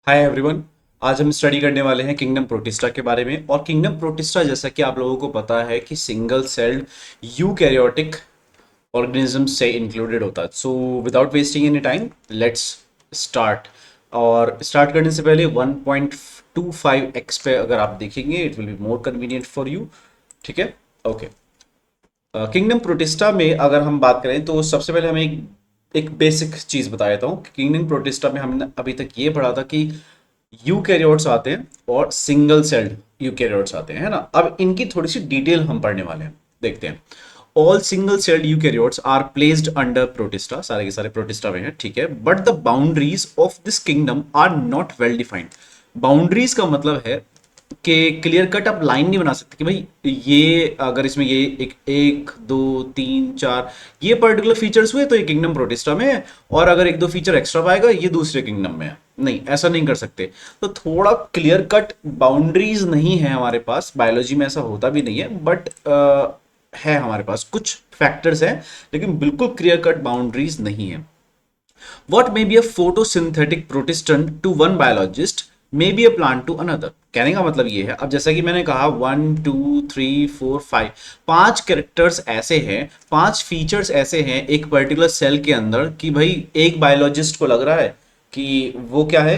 Hi everyone. आज हम study करने वाले हैं किंगडम प्रोटिस्टा के बारे में। और किंगडम प्रोटिस्टा जैसा कि आप लोगों को पता है कि सिंगल सेल्ड यूकैरियोटिक ऑर्गेनिज्म से इंक्लूडेड होता है। So without wasting any time let's start. और स्टार्ट करने से पहले 1.25x पे अगर आप देखेंगे it will be more convenient for you. ठीक है, ओके। किंगडम प्रोटिस्टा में अगर हम बात करें तो सबसे पहले हमें एक बेसिक चीज़ बता देता हूँ। किंगडम प्रोटिस्टा में हमने अभी तक ये पढ़ा था कि यूकैरियोट्स आते हैं और सिंगल सेल्ड यूकैरियोट्स आते हैं, है ना। अब इनकी थोड़ी सी डिटेल हम पढ़ने वाले हैं, देखते हैं। All single celled eukaryotes are placed under Protista, सारे के सारे प्रोटिस्टा में है, ठीक है। But the boundaries of this kingdom are not well defined. Boundaries का मतलब है कि क्लियर कट आप लाइन नहीं बना सकते कि भाई ये अगर इसमें ये एक दो तीन चार ये पर्टिकुलर फीचर्स हुए तो ये किंगडम प्रोटिस्टा में है, और अगर एक दो फीचर एक्स्ट्रा पाएगा ये दूसरे किंगडम में है। नहीं, ऐसा नहीं कर सकते। तो थोड़ा क्लियर कट बाउंड्रीज नहीं है हमारे पास, बायोलॉजी में ऐसा होता भी नहीं है, बट है हमारे पास कुछ फैक्टर्स हैं, लेकिन बिल्कुल क्लियर कट बाउंड्रीज नहीं है। What may be a photosynthetic protestant to one biologist may be a plant to another। कहने का मतलब ये है, अब जैसा कि मैंने कहा 1 2 3 4 5 पांच कैरेक्टर्स ऐसे हैं, पांच फीचर्स ऐसे हैं एक पर्टिकुलर सेल के अंदर कि भाई एक बायोलॉजिस्ट को लग रहा है कि वो क्या है,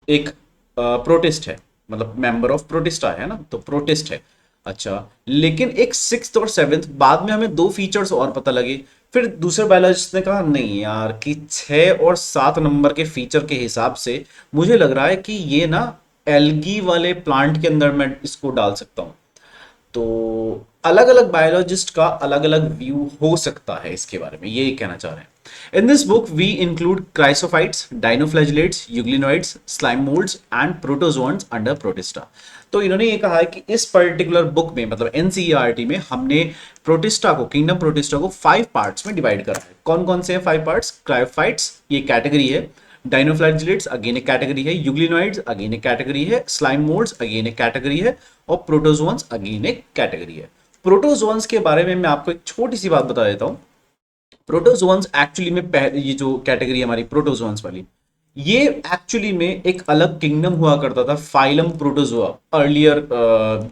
एक प्रोटिस्ट है, मतलब मेंबर ऑफ प्रोटिस्टा है ना, तो प्रोटिस्ट है। अच्छा, लेकिन एक सिक्स्थ और सेवेंथ बाद में हमें दो फीचर्स और पता लगे। फिर दूसरे बायोलॉजिस्ट ने कहा नहीं यार, कि 6 और 7 नंबर के फीचर के हिसाब से मुझे लग रहा है कि ये ना एल्गी वाले प्लांट के अंदर मैं इसको डाल सकता हूँ। तो अलग अलग बायोलॉजिस्ट का अलग अलग व्यू हो सकता है इसके बारे में, ये कहना चाह रहे हैं। In this book we include chrysophytes, dinoflagellates, euglenoids, slime moulds and protozoans under Protista. तो इन्होंने ये कहा है कि इस पर्टिकुलर बुक में, मतलब एनसीईआरटी में, हमने प्रोटिस्टा को, किंगडम प्रोटिस्टा को 5 पार्ट्स में डिवाइड करा है। कौन कौन से हैं 5 पार्ट्स? क्रायोफाइट्स ये कैटेगरी है, डाइनोफ्लैजिलेट्स अगेन एक कैटेगरी है, यूग्लिनोइड्स अगेन एक कैटेगरी है, स्लाइम मोल्ड्स अगेन एक कैटेगरी है, और प्रोटोजोन्स अगेन एक कैटेगरी है। प्रोटोजोन्स के बारे में मैं आपको एक छोटी सी बात बता देता हूं। प्रोटोजोन्स एक्चुअली में ये जो कैटेगरी है हमारी प्रोटोजोन्स वाली, ये एक्चुअली में एक अलग किंगडम हुआ करता था, फाइलम प्रोटोजोआ। अर्लियर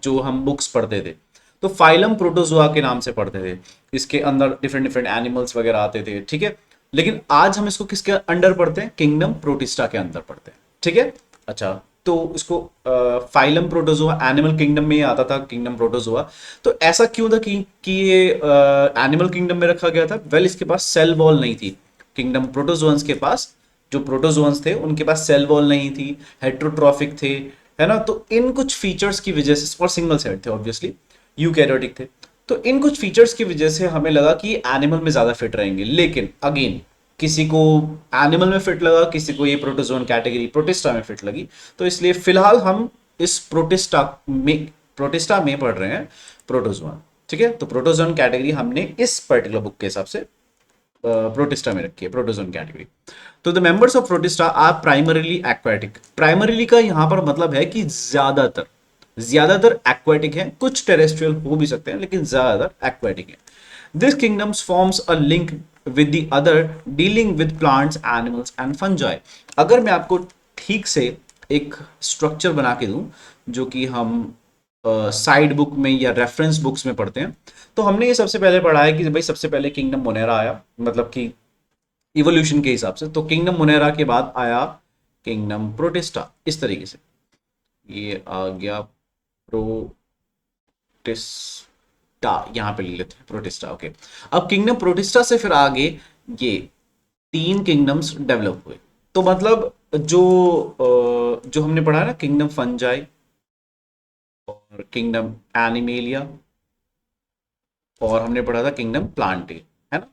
जो हम बुक्स पढ़ते थे तो फाइलम प्रोटोजोआ के नाम से पढ़ते थे। इसके अंदर डिफरेंट डिफरेंट एनिमल्स वगैरह आते थे, ठीक है। लेकिन आज हम इसको किसके अंडर पढ़ते हैं? किंगडम प्रोटिस्टा के अंदर पढ़ते हैं, ठीक है। अच्छा, तो इसको फाइलम प्रोटोजोआ एनिमल किंगडम में ही आता था, किंगडम प्रोटोजोआ। तो ऐसा क्यों था कि ये एनिमल किंगडम में रखा गया था? वेल, इसके पास सेल वॉल नहीं थी। किंगडम प्रोटोजोन्स के पास, जो प्रोटोजोन्स थे उनके पास सेल वॉल नहीं थी, हेट्रोट्रॉफिक थे, है ना। तो इन कुछ फीचर्स की वजह से, और सिंगल सेल थे ऑब्वियसली, यूकैरियोटिक थे। तो इन कुछ फीचर्स की वजह से हमें लगा कि एनिमल में ज्यादा फिट रहेंगे। लेकिन अगेन, किसी को एनिमल में फिट लगा, किसी को ये प्रोटोजोन कैटेगरी प्रोटिस्टा में फिट लगी। तो इसलिए फिलहाल हम इस प्रोटिस्टा में पढ़ रहे हैं प्रोटोजोन, ठीक है। तो प्रोटोजोन कैटेगरी हमने इस पर्टिकुलर बुक के हिसाब से प्रोटिस्टा में रखी है, प्रोटोजोन कैटेगरी। तो the members of Protista are primarily aquatic. Primarily का यहां पर मतलब है कि ज्यादातर ज्यादातर एक्वाटिक हैं, कुछ टेरेस्ट्रियल हो भी सकते हैं, लेकिन ज्यादातर एक्वाटिक हैं। This kingdoms forms a link with the other dealing with plants, animals and fungi. अगर मैं आपको ठीक से एक स्ट्रक्चर बना के दूं, जो कि हम साइड बुक में या रेफरेंस बुक्स में पढ़ते हैं, तो हमने ये सबसे पहले पढ़ा है कि भाई सबसे पहले किंगडम मोनेरा आया, मतलब कि इवोल्यूशन के हिसाब से। तो किंगडम मोनेरा के बाद आया किंगडम प्रोटिस्टा, इस तरीके से ये आ गया प्रोटिस्टा। यहां पे ले लेते हैं प्रोटिस्टा, ओके। अब किंगडम प्रोटिस्टा से फिर आगे ये तीन किंगडम्स डेवलप हुए। तो मतलब जो हमने पढ़ा है ना, किंगडम फंजाई और किंगडम एनिमेलिया, और हमने पढ़ा था किंगडम प्लांटे, है ना।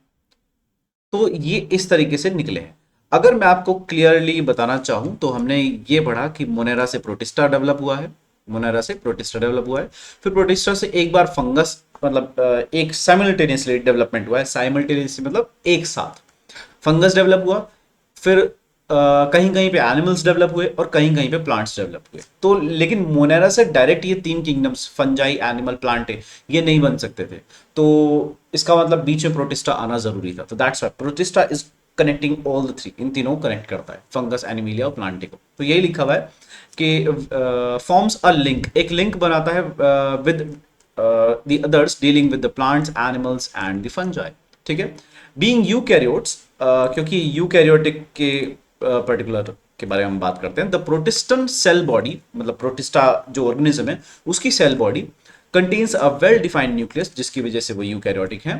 तो ये इस तरीके से निकले हैं। अगर मैं आपको क्लियरली बताना चाहूं तो हमने ये पढ़ा कि मोनेरा से प्रोटिस्टा डेवलप हुआ है, मोनेरा से प्रोटिस्टा डेवलप हुआ है। फिर प्रोटिस्टा से एक बार फंगस, मतलब एक साइमल्टेनियसली डेवलपमेंट हुआ है। साइमल्टेनियसली मतलब एक साथ फंगस डेवलप हुआ। फिर कहीं कहीं पे एनिमल्स डेवलप हुए और कहीं कहीं पे प्लांट्स डेवलप हुए। तो लेकिन मोनेरा से डायरेक्ट ये तीन किंगडम्स, फंजाई, एनिमल, प्लांट, ये नहीं बन सकते थे। तो इसका मतलब बीच में प्रोटिस्टा आना जरूरी था। तो that's why protista is connecting all the three, इन तीनों को कनेक्ट करता है, फंगस, एनिमिलिया और प्लांटे को। तो यही लिखा हुआ है कि फॉर्म्स अ लिंक, एक लिंक बनाता है with the others dealing with the plants animals and the fungi. ठीक है, बीइंग यूकैरियोट्स, क्योंकि यूकैरियोटिक के पर्टिकुलर के बारे में हम बात करते हैं, द प्रोटिस्टन सेल बॉडी, मतलब प्रोटिस्टा जो ऑर्गेनिज्म है उसकी cell body contains a well defined nucleus, जिसकी वजह से वो यूकैरियोटिक है,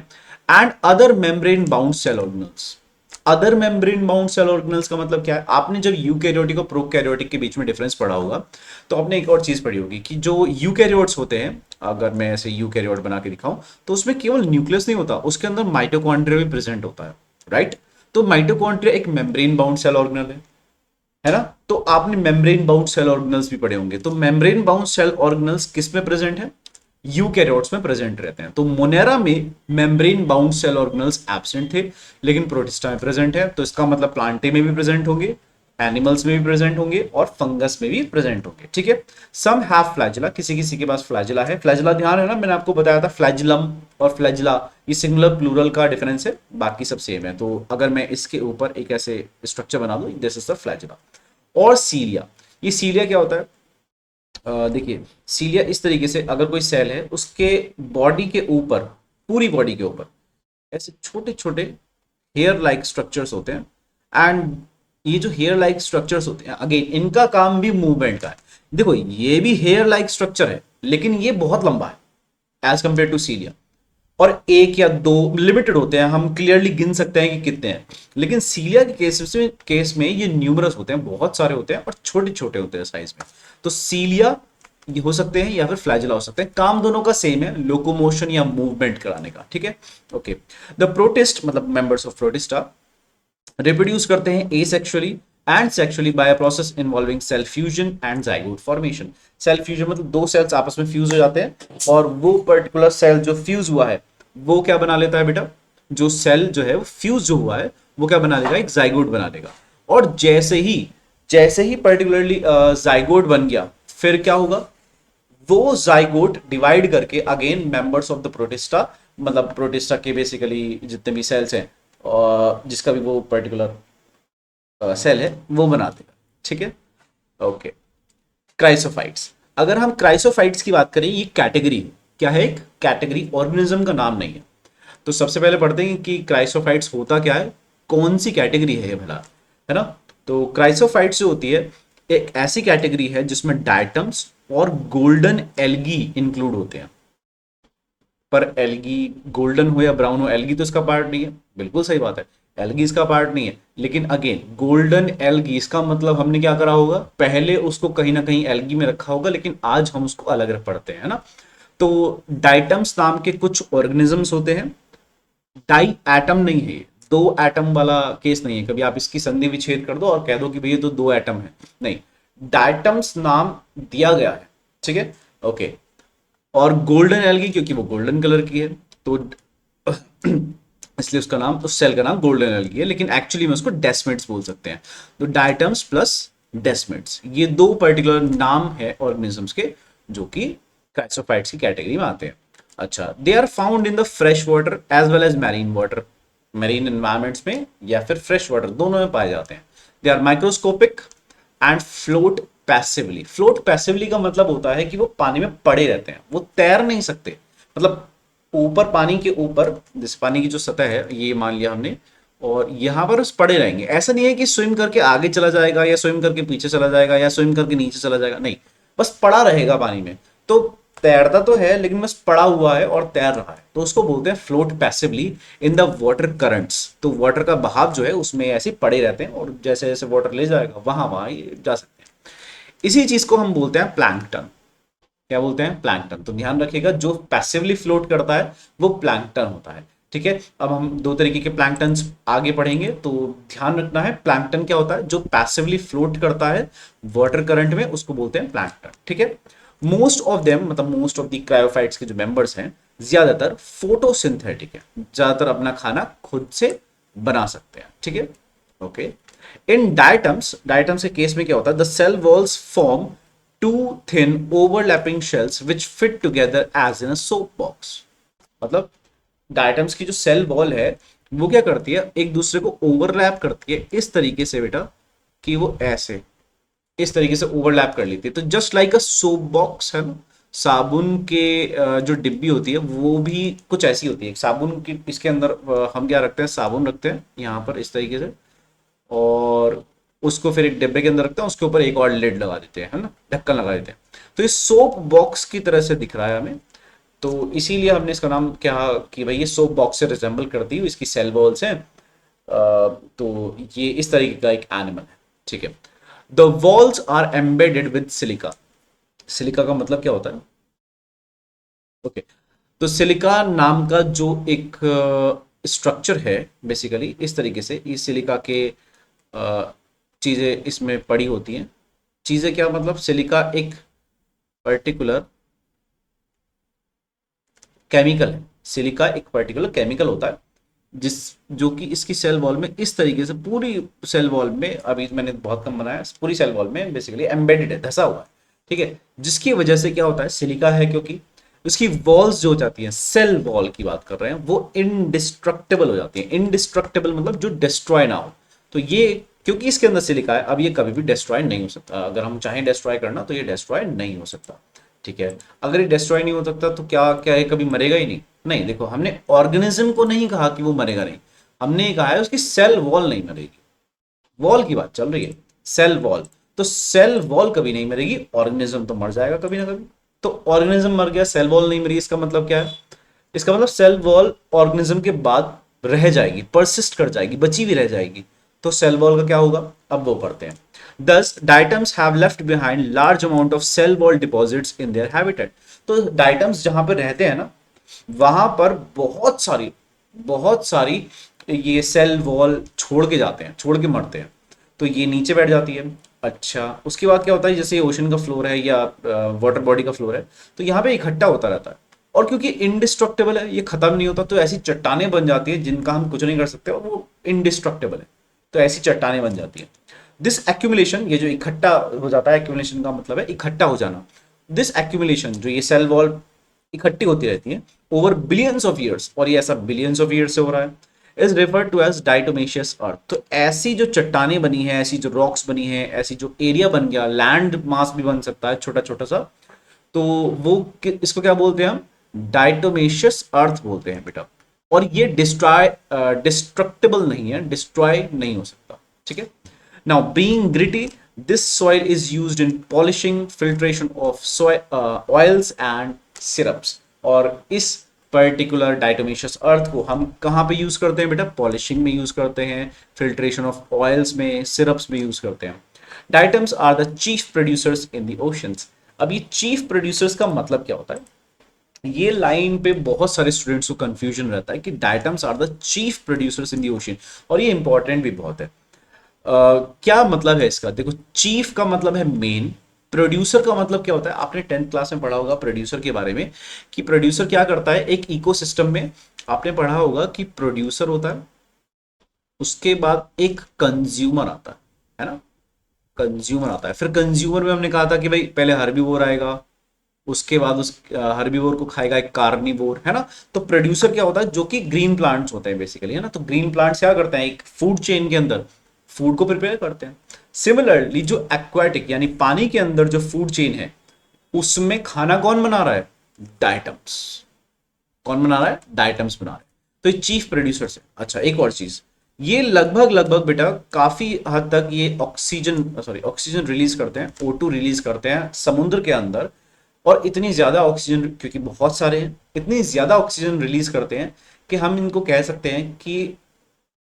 and other membrane bound cell organelles. Other membrane bound cell organelles का मतलब क्या है? आपने जब यूकैरियोटिक और प्रोकैरियोटिक के बीच में डिफरेंस पढ़ा होगा तो आपने एक और चीज पढ़ी होगी कि जो यूकैरियोट्स होते हैं, अगर मैं ऐसे यूकैरियोट बना के दिखाऊं तो उसमें केवल न्यूक्लियस नहीं होता, उसके अंदर माइटोकॉन्ड्रिया भी प्रेजेंट होता है, राइट? तो माइटोकॉन्ड्रिया एक मेम्ब्रेन बाउंड सेल ऑर्गेनल है ना? तो आपने मेम्ब्रेन बाउंड सेल ऑर्गेनल्स भी पढ़े होंगे। तो मेम्ब्रेन बाउंड सेल ऑर्गेनल्स किस में प्रेजेंट है? यूकैरियोट्स में प्रेजेंट रहते हैं। तो मोनेरा में membrane bound cell organelles absent थे, लेकिन प्रोटिस्टा में प्रेजेंट है। तो इसका मतलब प्लांटे में भी प्रेजेंट होंगे, एनिमल्स में भी प्रेजेंट होंगे और फंगस में भी प्रेजेंट होंगे। ठीक है, सम हैव फ्लैजिला, किसी किसी के पास फ्लैजिला है। फ्लैजिला ध्यान है ना, मैंने आपको बताया था फ्लैजिलम और फ्लैजिला ये सिंगुलर प्लूरल का डिफरेंस है, बाकी सब सेम है। तो अगर मैं इसके ऊपर एक ऐसे स्ट्रक्चर बना दूं, दिस इज द फ्लैजिला। और सीलिया, ये सीलिया क्या होता है? देखिए, सीलिया इस तरीके से, अगर कोई सेल है उसके बॉडी के ऊपर, पूरी बॉडी के ऊपर ऐसे छोटे छोटे हेयर लाइक स्ट्रक्चर्स होते हैं। एंड ये जो हेयर लाइक स्ट्रक्चर्स होते हैं, अगेन इनका काम भी मूवमेंट का है। देखो, ये भी हेयर लाइक स्ट्रक्चर है लेकिन ये बहुत लंबा है एज कंपेयर टू सीलिया, और एक या दो लिमिटेड होते हैं, हम क्लियरली गिन सकते हैं कि कितने हैं। लेकिन सीलिया के केस में ये न्यूमरस होते हैं, बहुत सारे होते हैं और छोटे छोटे होते हैं साइज में। तो सीलिया ये हो सकते हैं या फिर फ्लैजिला हो सकते हैं, काम दोनों का सेम है, लोकोमोशन या मूवमेंट कराने का। ठीक है, ओके। द प्रोटिस्ट मतलब मेंबर्स ऑफ प्रोटिस्टा रिप्रोड्यूस करते हैं asexually and sexually by a process involving cell fusion and zygote formation. Cell fusion मतलब दो सेल्स आपस में फ्यूज हो जाते हैं और वो पर्टिकुलर सेल जो फ्यूज हुआ है वो क्या बना लेता है बेटा? जो सेल जो है वो फ्यूज जो हुआ है वो क्या बना लेगा? एक जाइगोट बना लेगा। और जैसे ही पर्टिकुलरली जाइगोट बन गया, फिर क्या होगा? वो जाइगोट डिवाइड करके again members of the protista, मतलब प्रोटिस्टा के बेसिकली जितने भी सेल्स हैं और जिसका भी वो पर्टिकुलर सेल है वो बना देगा। ठीक है, ओके। क्राइसोफाइट्स, अगर हम क्राइसोफाइट्स की बात करें, ये कैटेगरी क्या है? एक कैटेगरी, ऑर्गेनिज्म का नाम नहीं है। तो सबसे पहले पढ़ते हैं कि क्राइसोफाइट्स होता क्या है, कौन सी कैटेगरी है ये भला, है ना? तो क्राइसोफाइट्स जो होती है एक ऐसी कैटेगरी है जिसमें डायटम्स और गोल्डन एल्गी इंक्लूड होते हैं। पर एल्गी गोल्डन हो या ब्राउन हो, एल्गी तो इसका पार्ट नहीं है, बिल्कुल सही बात है, एल्गी इसका पार्ट नहीं है। लेकिन अगेन गोल्डन एल्गी, इसका मतलब हमने क्या करा होगा? पहले उसको कहीं ना कहीं एल्गी में रखा होगा, लेकिन आज हम उसको अलग रख पढ़ते हैं, है ना? तो डाइटम्स नाम के कुछ ऑर्गेनिजम्स होते हैं, डाई एटम नहीं है ये, दो एटम वाला केस नहीं है। कभी आप इसकी संधि विच्छेद कर दो और कह दो कि भैया तो दो एटम है, नहीं, डाइटम्स नाम दिया गया है। ठीक है, ओके। और गोल्डन एल्गी क्योंकि वो गोल्डन कलर की है, तो इसलिए उसका नाम, उस सेल का नाम गोल्डन एल्गी है, लेकिन एक्चुअली में उसको डेस्मिड्स बोल सकते हैं। तो डाइटम्स प्लस डेस्मिड्स, ये दो पर्टिकुलर नाम है ऑर्गेनिजम्स के जो कि क्राइसोफाइट्स की कैटेगरी में आते हैं। अच्छा, they are found in the fresh water as well as marine water, marine environments में या फिर फ्रेश वाटर, दोनों में पाए जाते हैं। They are microscopic and float passively. Float passively का मतलब होता है कि वो पानी में पड़े रहते हैं, वो तैर नहीं सकते। मतलब ऊपर, पानी के ऊपर, जैसे पानी की जो सतह है ये मान लिया हमने, और यहां पर उस पड़े रहेंगे। ऐसा नहीं है कि स्विम करके आगे चला जाएगा या स्विम करके पीछे चला जाएगा या स्विम करके नीचे चला जाएगा, नहीं, बस पड़ा रहेगा पानी में। तो तैरता तो है लेकिन बस पड़ा हुआ है और तैर रहा है, तो उसको बोलते हैं float passively in the water currents. तो वाटर का बहाव जो है उसमें ऐसे पड़े रहते हैं और जैसे जैसे वाटर ले जाएगा वहां वहां ये जा सकते हैं। इसी चीज को हम बोलते हैं प्लैंकटन। क्या बोलते हैं? प्लैंकटन। तो ध्यान रखिएगा, जो पैसिवली फ्लोट करता है वो प्लैंकटन होता है। ठीक है, अब हम दो तरीके के प्लैंकटन आगे पढ़ेंगे, तो ध्यान रखना है प्लैंकटन क्या होता है। जो पैसिवली फ्लोट करता है वाटर करंट में उसको बोलते हैं प्लैंकटन। ठीक है, मोस्ट ऑफ देम, मतलब मोस्ट ऑफ द क्रायोफाइट्स के जो मेंबर्स हैं ज्यादातर फोटोसिंथेटिक है, ज्यादातर अपना खाना खुद से बना सकते हैं। ठीक है, ओके। इन डायटम्स के केस में क्या होता है? The cell walls form two thin overlapping shells which fit together as in a soap box. मतलब डायटम्स की जो सेल वॉल है वो क्या करती है? एक दूसरे को ओवरलैप करती है इस तरीके से बेटा कि वो ऐसे इस तरीके से ओवरलैप कर लेती है। तो जस्ट लाइक अ सोप बॉक्स है ना, साबुन के जो डिब्बी होती है वो भी कुछ ऐसी होती है। साबुन की इसके अंदर हम क्या रखते हैं, साबुन रखते हैं यहाँ पर इस तरीके से, और उसको फिर एक डिब्बे के अंदर रखते हैं, उसके ऊपर एक और लिड लगा देते हैं, है ना, ढक्कन लगा देते हैं। तो ये सोप बॉक्स की तरह से दिख रहा है हमें, तो इसीलिए हमने इसका नाम क्या कि भाई ये सोप बॉक्स से रिजेंबल करती है, इसकी सेल वॉल्स हैं। तो ये इस तरीके का एक एनिमल है, ठीक है। The walls are embedded with silica. Silica का मतलब क्या होता है? ओके, तो सिलिका नाम का जो एक स्ट्रक्चर है, बेसिकली इस तरीके से इस सिलिका के चीज़ें इसमें पड़ी होती हैं। चीज़ें क्या मतलब, सिलिका एक पर्टिकुलर केमिकल है। सिलिका एक पर्टिकुलर केमिकल होता है जिस जो कि इसकी सेल वॉल में इस तरीके से, पूरी सेल वॉल में, अभी मैंने बहुत कम बनाया, पूरी सेल वॉल में बेसिकली एम्बेडेड है, धसा हुआ है, ठीक है। जिसकी वजह से क्या होता है, सिलिका है क्योंकि उसकी वॉल्स जो हो जाती हैं, सेल वॉल की बात कर रहे हैं, वो इनडिस्ट्रक्टेबल हो जाती हैं। इनडिस्ट्रक्टेबल मतलब जो डिस्ट्रॉय ना हो। तो ये क्योंकि इसके अंदर सिलिका है, अब ये कभी भी डिस्ट्रॉय नहीं हो सकता। अगर हम चाहें डिस्ट्रॉय करना तो ये डिस्ट्रॉय नहीं हो सकता, ठीक है। अगर ये डिस्ट्रॉय नहीं हो सकता तो क्या क्या है, कभी मरेगा ही नहीं। नहीं, देखो हमने ऑर्गेनिज्म को नहीं कहा कि वो मरेगा नहीं, हमने ये कहा है उसकी सेल वॉल नहीं मरेगी। वॉल की बात चल रही है, सेल वॉल। तो सेल वॉल कभी नहीं मरेगी, ऑर्गेनिज्म तो मर जाएगा कभी ना कभी। तो ऑर्गेनिज्म मर गया, सेल वॉल नहीं मरी, इसका मतलब क्या है? इसका मतलब सेल वॉल ऑर्गेनिज्म के बाद रह जाएगी, परसिस्ट कर जाएगी, बची हुई रह जाएगी। तो सेल वॉल का क्या होगा, अब वो पढ़ते हैं। Thus, diatoms have left behind large amount of cell wall deposits in their habitat. तो डाइटम्स जहां पर रहते हैं ना, वहां पर बहुत सारी ये सेल वॉल छोड़ के जाते हैं, छोड़ के मरते हैं। तो ये नीचे बैठ जाती है। अच्छा, उसके बाद क्या होता है, जैसे ओशन का फ्लोर है या वाटर बॉडी का फ्लोर है, तो यहाँ पे इकट्ठा होता रहता है। और क्योंकि इनडिस्ट्रक्टेबल है, ये खत्म नहीं होता, तो ऐसी चट्टानें बन जाती है जिनका हम कुछ नहीं कर सकते, और वो इनडिस्ट्रक्टेबल है, तो ऐसी चट्टानें बन जाती है। दिस एक्यूमुलेशन, ये जो इकट्ठा हो जाता है, एक्यूमुलेशन का मतलब है इकट्ठा हो जाना। दिस एक्यूमुलेशन, जो ये सेल वॉल इकट्ठी होती रहती है ओवर बिलियंस ऑफ ईयर्स, और ये ऐसा बिलियंस ऑफ ईयर्स से हो रहा है, इज रेफर्ड टू एज डाइटोमेशियस अर्थ। तो ऐसी जो चट्टानें बनी है, ऐसी जो रॉक्स बनी है, ऐसी जो एरिया बन गया, लैंड मास भी बन सकता है छोटा छोटा सा, तो वो इसको क्या बोलते हैं हम, डाइटोमेशियस अर्थ बोलते हैं बेटा। और ये डिस्ट्रक्टेबल नहीं है, डिस्ट्रॉय नहीं हो सकता, ठीक है। Now being gritty, this soil is used in polishing, filtration of oils and syrups. और इस पर्टिकुलर डाइटोमेशियस अर्थ को हम कहाँ पे यूज करते हैं बेटा, पॉलिशिंग में यूज करते हैं, फिल्ट्रेशन ऑफ ऑयल्स में, सिरप्स में यूज करते हैं। Diatoms are the chief producers in the oceans. अब ये चीफ प्रोड्यूसर्स का मतलब क्या होता है, ये लाइन पे बहुत सारे स्टूडेंट्स को कंफ्यूजन रहता है कि diatoms are the chief producers in the ocean, और ये इंपॉर्टेंट भी बहुत है। क्या मतलब है इसका, देखो चीफ का मतलब है मेन, प्रोड्यूसर का मतलब क्या होता है, आपने 10th क्लास में पढ़ा होगा प्रोड्यूसर के बारे में, कि प्रोड्यूसर क्या करता है एक इकोसिस्टम में। आपने पढ़ा होगा कि प्रोड्यूसर होता है, उसके बाद एक कंज्यूमर आता है ना, कंज्यूमर आता है। फिर कंज्यूमर में हमने कहा था कि भाई पहले हर्बीवोर आएगा, उसके बाद उस हर्बीवोर को खाएगा एक कार्निवोर, है ना। तो प्रोड्यूसर क्या होता है, जो कि ग्रीन प्लांट्स होते हैं बेसिकली, है ना। तो ग्रीन प्लांट्स क्या करते हैं, एक फूड चेन के अंदर फूड को प्रिपेयर करते हैं। सिमिलरली जो एक्वाटिक यानी पानी के अंदर जो फूड चेन है, उसमें खाना कौन बना रहा है, डाइटम्स। कौन बना रहा है, डाइटम्स बना रहा है। तो ये चीफ प्रोड्यूसर है। अच्छा, एक और चीज, ये लगभग लगभग बेटा काफी हद तक ये ऑक्सीजन रिलीज करते हैं, O2 रिलीज करते हैं समुद्र के अंदर। और इतनी ज्यादा ऑक्सीजन, क्योंकि बहुत सारे हैं, इतनी ज्यादा ऑक्सीजन रिलीज करते हैं कि हम इनको कह सकते हैं कि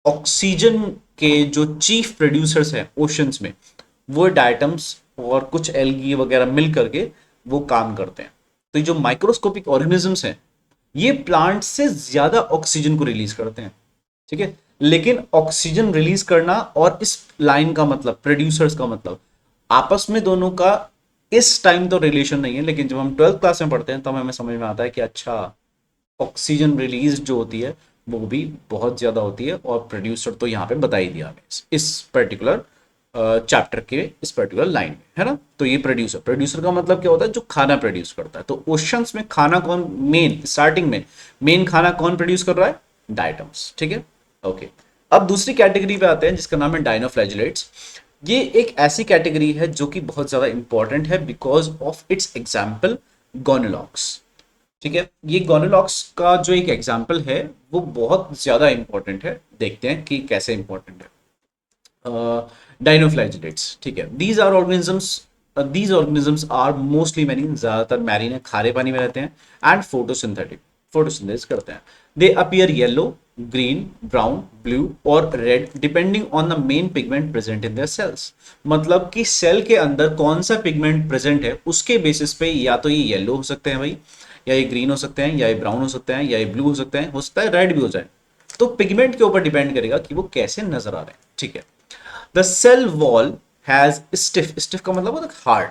ऑक्सीजन के जो चीफ प्रोड्यूसर्स हैं ओशंस में, वो डाइटम्स और कुछ एल्गी वगैरह मिल करके वो काम करते हैं। तो ये जो माइक्रोस्कोपिक ऑर्गेनिजम्स हैं, ये प्लांट से ज्यादा ऑक्सीजन को रिलीज करते हैं, ठीक है। लेकिन ऑक्सीजन रिलीज करना और इस लाइन का मतलब, प्रोड्यूसर्स का मतलब, आपस में दोनों का इस टाइम तो रिलेशन नहीं है, लेकिन जब हम 12th क्लास में पढ़ते हैं तब हमें समझ में आता है कि अच्छा, ऑक्सीजन रिलीज जो होती है वो भी बहुत ज्यादा होती है, और प्रोड्यूसर तो यहाँ पे बता ही दिया हमें इस पर्टिकुलर चैप्टर के इस पर्टिकुलर लाइन में, है ना। तो ये प्रोड्यूसर, प्रोड्यूसर का मतलब क्या होता है, जो खाना प्रोड्यूस करता है। तो ओशंस में खाना कौन मेन, स्टार्टिंग में मेन खाना कौन प्रोड्यूस कर रहा है, डाइटम्स, ठीक है। ओके, अब दूसरी कैटेगरी पे आते हैं जिसका नाम है डाइनोफ्लैजिलेट्स। ये एक ऐसी कैटेगरी है जो कि बहुत ज़्यादा इंपॉर्टेंट है बिकॉज ऑफ इट्स एग्जाम्पल गोनोलॉग्स। ठीक है, ये गोनोलॉग्स का जो एक एग्जाम्पल है वो बहुत ज़्यादा इंपॉर्टेंट है, देखते हैं कि कैसे इंपॉर्टेंट है। डाइनोफ्लैजिलेट्स, ठीक है, these organisms are mostly marine, ज़्यादातर मैरीन है, खारे पानी में रहते हैं, एंड फोटोसिंथेटिक, फोटोसिंथेसिस करते हैं। They appear yellow, green, brown, blue और red depending on the main pigment present in their cells. मतलब कि सेल के अंदर कौन सा पिगमेंट प्रेजेंट है उसके बेसिस पे या तो ये येलो हो सकते हैं भाई, या ये ग्रीन हो सकते हैं, या ये ब्राउन हो सकते हैं, या ये ब्लू हो सकता है रेड भी हो जाए। तो पिगमेंट के ऊपर डिपेंड करेगा कि वो कैसे नजर आ रहे हैं। ठीक है, the cell wall has stiff, stiff का मतलब होता है hard,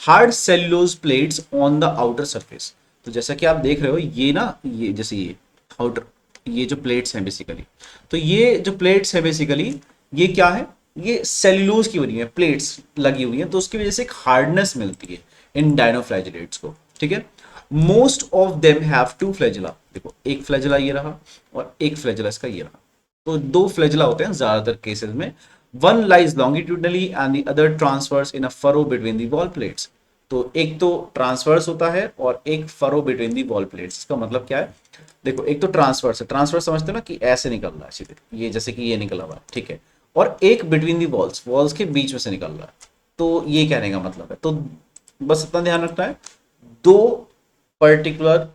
hard cellulose plates on the outer surface. तो जैसा कि आप देख रहे हो ये ना, ये जैसे ये आउटर, ये जो प्लेट्स हैं बेसिकली, तो ये जो प्लेट्स है बेसिकली ये क्या है, ये सेल्यूलोज की बनी है, प्लेट्स लगी हुई हैं, तो उसकी वजह से एक हार्डनेस मिलती है इन डायनोफ्लैजिलेट्स को। ठीक है, most of them have two flagella, देखो एक फ्लैजिला ये रहा और एक फ्लैजिला इसका ये रहा, तो दो फ्लैजिला होते हैं ज्यादातर केसेस में। One lies longitudinally and the other transfers in a furrow between the wall plates. तो एक तो ट्रांसफर्स होता है और एक furrow between the wall plates. इसका मतलब क्या है, देखो एक तो ट्रांसफर्स है, ट्रांसफर समझते हो ना कि ऐसे निकल रहा है सीधे, ये जैसे कि ये निकला हुआ है, ठीक है, और एक बिटवीन दी वॉल्स, वॉल्स के बीच में से निकल रहा है। तो ये कहने का मतलब है, तो बस इतना ध्यान रखना है, दो पर्टिकुलर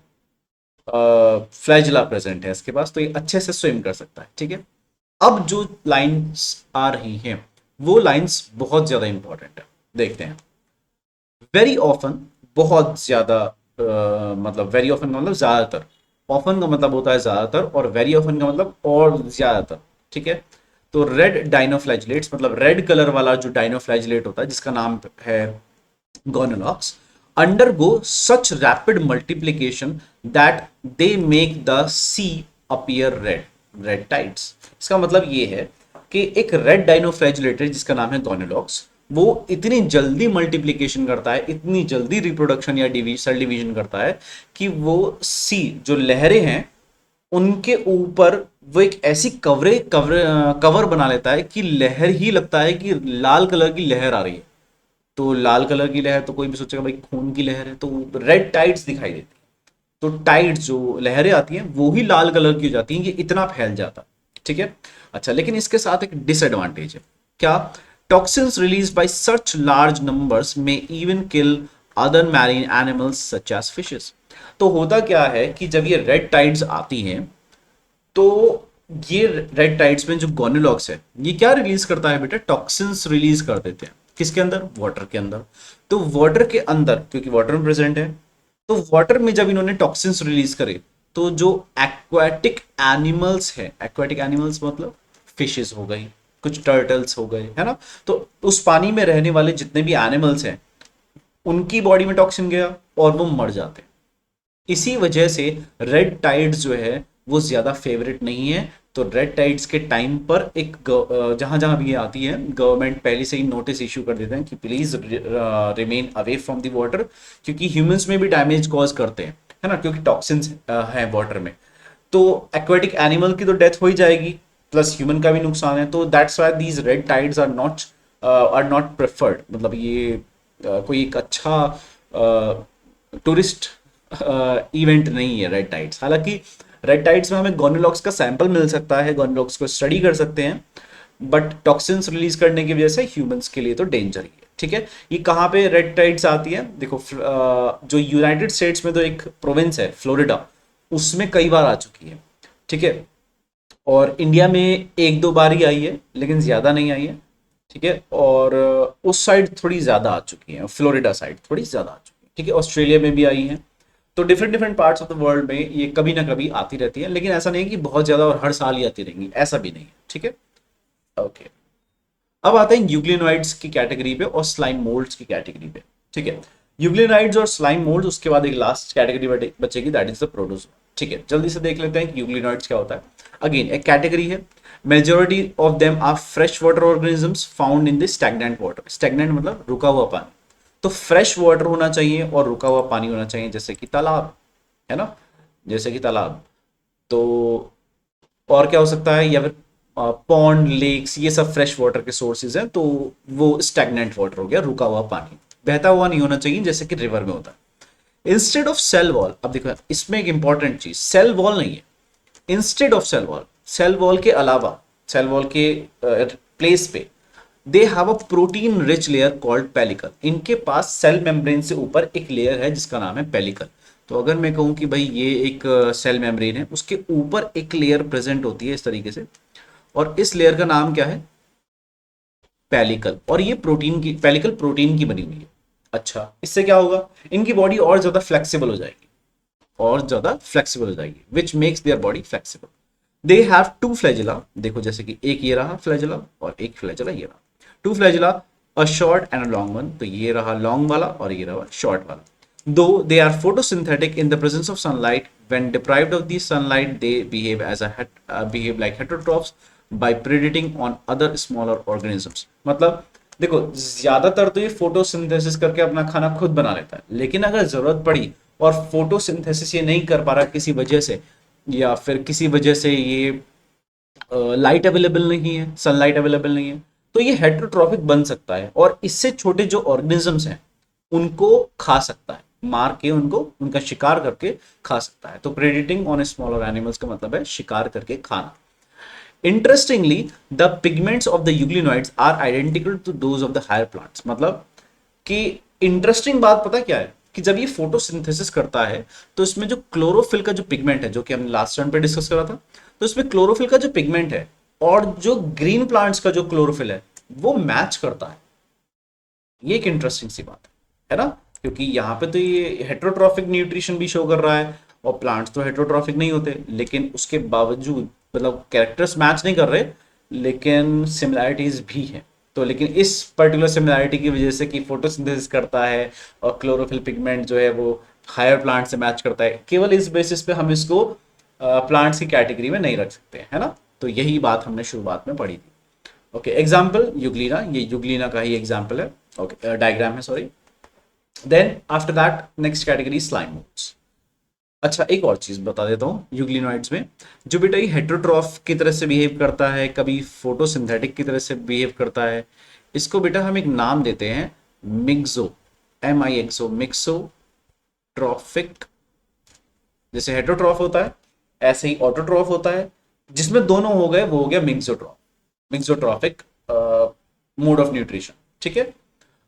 फ्लैजिला प्रेजेंट है इसके पास, तो ये अच्छे से स्विम कर सकता है। ठीक है, अब जो लाइंस आ रही हैं वो लाइंस बहुत ज्यादा इंपॉर्टेंट है, देखते हैं। वेरी ऑफन, बहुत ज्यादा, मतलब वेरी ऑफन का मतलब ज्यादातर, ऑफन का मतलब होता है ज्यादातर और वेरी ऑफन का मतलब और ज्यादातर। ठीक है, तो रेड डाइनोफ्लैजिलेट्स मतलब रेड कलर वाला जो डाइनोफ्लैजिलेट होता है जिसका नाम है गोनोलॉक्स, undergo such rapid multiplication that they make the sea appear red, red tides। इसका मतलब ये है कि एक रेड डाइनोफ्लैजिलेटर जिसका नाम है गोनोलॉक्स, वो इतनी जल्दी मल्टीप्लीकेशन करता है, इतनी जल्दी रिप्रोडक्शन या सेल डिवीजन करता है कि वो सी जो लहरें हैं उनके ऊपर वो एक ऐसी कवर बना लेता है कि लहर ही लगता है कि लाल कलर की लहर आ रही है। तो लाल कलर की लहर तो कोई भी सोचेगा भाई खून की लहर है, तो रेड टाइड्स दिखाई देती है। तो टाइड्स जो लहरें आती हैं वो ही लाल कलर की हो जाती हैं, ये इतना फैल जाता है। ठीक है, अच्छा लेकिन इसके साथ एक डिसएडवांटेज है, क्या, toxins release by such large numbers में even kill other marine animals such as fishes. तो होता क्या है कि जब ये रेड टाइड्स आती हैं तो ये रेड टाइड्स में जो गोनोलॉक्स है ये क्या रिलीज करता है बेटा, टॉक्सिन्स रिलीज कर देते हैं, किसके अंदर, वाटर के अंदर। तो वाटर के अंदर क्योंकि वाटर में प्रेजेंट है, तो वाटर में जब इन्होंने टॉक्सिन्स रिलीज करे तो जो एक्वाटिक एनिमल्स है, एक्वाटिक एनिमल्स मतलब फिशेस हो गई, कुछ टर्टल्स हो गए, है ना, तो उस पानी में रहने वाले जितने भी एनिमल्स हैं उनकी बॉडी में टॉक्सिन गया और वो मर जाते हैं। इसी वजह से रेड टाइड्स जो है वो ज्यादा फेवरेट नहीं है। तो रेड टाइड्स के टाइम पर एक जहां जहां भी ये आती है गवर्नमेंट पहले से ही नोटिस इशू कर देते हैं कि please remain away from the water, क्योंकि ह्यूमंस में भी डैमेज कॉज करते हैं, है ना, क्योंकि टॉक्सिन्स हैं वाटर में। तो एक्वेटिक एनिमल की तो डेथ हो ही जाएगी, प्लस ह्यूमन का भी नुकसान है, तो that's why these red tides are not preferred. मतलब ये कोई एक अच्छा टूरिस्ट इवेंट नहीं है रेड टाइड्स। हालांकि रेड टाइड्स में हमें गोनोलॉक्स का सैंपल मिल सकता है, गोनोलॉक्स को स्टडी कर सकते हैं, बट टॉक्सिन्स रिलीज करने की वजह से ह्यूमंस के लिए तो डेंजर ही है। ठीक है, ये कहाँ पे रेड टाइड्स आती है, देखो जो यूनाइटेड स्टेट्स में तो एक प्रोविंस है फ्लोरिडा, उसमें कई बार आ चुकी है। ठीक है, और इंडिया में एक दो बार ही आई है लेकिन ज्यादा नहीं आई है। ठीक है, और उस साइड थोड़ी ज्यादा आ चुकी है, फ्लोरिडा साइड थोड़ी ज्यादा आ चुकी है। ठीक है, ऑस्ट्रेलिया में भी आई है। तो different different parts of the world में ये कभी ना कभी आती रहती है, लेकिन ऐसा नहीं है कि बहुत ज्यादा और हर साल ही आती रहेंगी, ऐसा भी नहीं है। ठीक है, ओके, अब आते हैं यूग्लिनोइड्स की कैटेगरी पे और स्लाइम मोल्ड्स की कैटेगरी पे। ठीक है, यूग्लिनोइड्स और स्लाइम मोल्ड्स, उसके बाद एक लास्ट कैटेगरी बचेगी, दैट इज द प्रोटोजोआ। ठीक है, जल्दी से देख लेते हैं कि यूग्लिनोइड्स क्या होता है। अगेन एक कैटेगरी है, majority of them are fresh water organisms found in the stagnant water. Stagnant मतलब रुका हुआ पानी, तो फ्रेश वाटर होना चाहिए और रुका हुआ पानी होना चाहिए, जैसे कि तालाब, है ना, जैसे कि तालाब। तो और क्या हो सकता है, या फिर पॉन्ड, लेक्स, ये सब फ्रेश वाटर के सोर्सेज हैं, तो वो स्टैग्नेंट वाटर हो गया, रुका हुआ पानी, बहता हुआ नहीं होना चाहिए जैसे कि रिवर में होता है। इंस्टेड ऑफ सेल वॉल, अब देखो इसमें एक इंपॉर्टेंट चीज, सेल वॉल नहीं है, इंस्टेड ऑफ सेल वॉल के अलावा, सेल वॉल के प्लेस पे दे have a protein rich layer called pellicle. इनके पास सेल मेम्ब्रेन से ऊपर एक लेयर है जिसका नाम है पेलिकल। तो अगर मैं कहूं कि भाई ये एक सेल मेम्ब्रेन है, उसके ऊपर एक लेयर प्रेजेंट होती है इस तरीके से, और इस लेयर का नाम क्या है, पेलिकल। और ये प्रोटीन की, पेलिकल प्रोटीन की बनी हुई है। अच्छा, इससे क्या होगा, इनकी बॉडी और ज्यादा फ्लेक्सिबल हो जाएगी, और ज्यादा फ्लेक्सिबल हो जाएगी, which makes their body flexible. They have two flagella, देखो जैसे कि एक ये रहा फ्लैजिला और एक फ्लैजिला ये रहा, two flagella, a short and a long one, तो ये रहा लॉन्ग वाला और ये रहा शॉर्ट वाला। Though they are photosynthetic in the presence of sunlight, when deprived of the sunlight they behave as behave like heterotrophs by predating on other smaller organisms. मतलब देखो, ज्यादातर तो ये फोटोसिंथेसिस करके अपना खाना खुद बना लेता है, लेकिन अगर जरूरत पड़ी और फोटोसिंथेसिस ये नहीं कर पा रहा किसी वजह से, या फिर किसी वजह से ये लाइट अवेलेबल नहीं है, सनलाइट अवेलेबल नहीं है, तो ये हेटरोट्रॉफिक बन सकता है, और इससे छोटे जो ऑर्गेनिजम्स हैं उनको खा सकता है, मार के उनको, उनका शिकार करके खा सकता है। तो प्रेडेटिंग ऑन स्मॉलर एनिमल्स का मतलब है शिकार करके खाना। Interestingly the pigments of the euglenoids are identical to those of the higher plants. मतलब कि इंटरेस्टिंग बात पता क्या है, कि जब ये फोटोसिंथेसिस करता है तो इसमें जो क्लोरोफिल का जो पिगमेंट है, जो कि हमने लास्ट टर्म पे डिस्कस करा था, तो इसमें क्लोरोफिल का जो पिगमेंट है और जो ग्रीन प्लांट्स का जो क्लोरोफिल है वो मैच करता है। ये एक इंटरेस्टिंग सी बात है ना, क्योंकि यहाँ पे तो ये हेट्रोट्रॉफिक न्यूट्रिशन भी शो कर रहा है, और प्लांट्स तो हेट्रोट्रॉफिक नहीं होते, लेकिन उसके बावजूद मतलब कैरेक्टर्स मैच नहीं कर रहे, लेकिन सिमिलैरिटीज भी हैं। तो लेकिन इस पर्टिकुलर सिमिलैरिटी की वजह से कि फोटोसिंथेसिस करता है और क्लोरोफिल पिगमेंट जो है वो हायर प्लांट से मैच करता है, केवल इस बेसिस पे हम इसको प्लांट्स की कैटेगरी में नहीं रख सकते, है ना। तो यही बात हमने शुरुआत में पढ़ी थी। ओके, एग्जाम्पल यूग्लिना, ये यूग्लिना का ही एग्जाम्पल है, ओके, डायग्राम है, sorry. Then after that next category slime moulds. अच्छा, एक और चीज बता देता हूँ यूग्लिनोइड्स में, जो बेटा ये हेट्रोट्रॉफ की तरह से बिहेव करता है, कभी फोटोसिंथेटिक की तरह से बिहेव करता है, इसको बेटा हम एक नाम देते हैं मिक्सो, MIXO, मिक्सो ट्रॉफिक। जैसे हेट्रोट्रॉफ होता है ऐसे ही ऑटोट्रॉफ होता है, जिसमें दोनों हो गए वो हो गया मिक्सोट्रॉफ, मिक्सोट्रॉफिक मोड ऑफ न्यूट्रिशन, ठीक है।